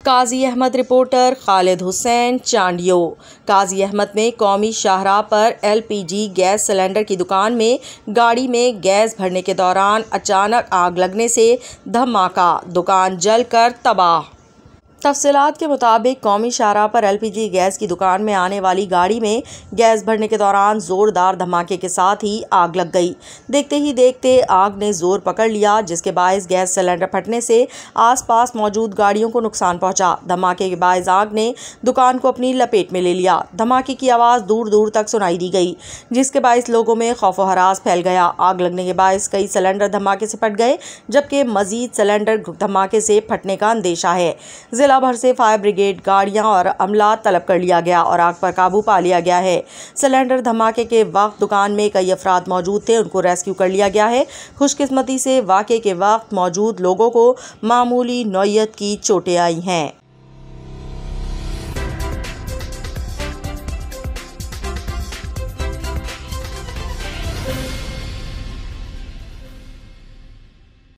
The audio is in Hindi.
काजी अहमद रिपोर्टर खालिद हुसैन चांडियो। काजी अहमद में कौमी शाहराह पर LPG गैस सिलेंडर की दुकान में गाड़ी में गैस भरने के दौरान अचानक आग लगने से धमाका, दुकान जलकर तबाह। तफसीलात के मुताबिक कौमी शाहराह पर LPG गैस की दुकान में आने वाली गाड़ी में गैस भरने के दौरान ज़ोरदार धमाके के साथ ही आग लग गई। देखते ही देखते आग ने जोर पकड़ लिया, जिसके बायस गैस सिलेंडर फटने से आसपास मौजूद गाड़ियों को नुकसान पहुंचा। धमाके के बायस आग ने दुकान को अपनी लपेट में ले लिया। धमाके की आवाज़ दूर दूर तक सुनाई दी गई, जिसके बायस लोगों में खौफ व हरास फैल गया। आग लगने के बायस कई सिलेंडर धमाके से फट गए, जबकि मजीद सिलेंडर धमाके से फटने का अंदेशा है। जिला भर से फायर ब्रिगेड गाड़ियां और अमला तलब कर लिया गया और आग पर काबू पा लिया गया है। सिलेंडर धमाके के वक्त दुकान में कई अफराद मौजूद थे, उनको रेस्क्यू कर लिया गया है। खुशकिस्मती से वाक़े के वक्त मौजूद लोगों को मामूली नौयत की चोटें आई हैं।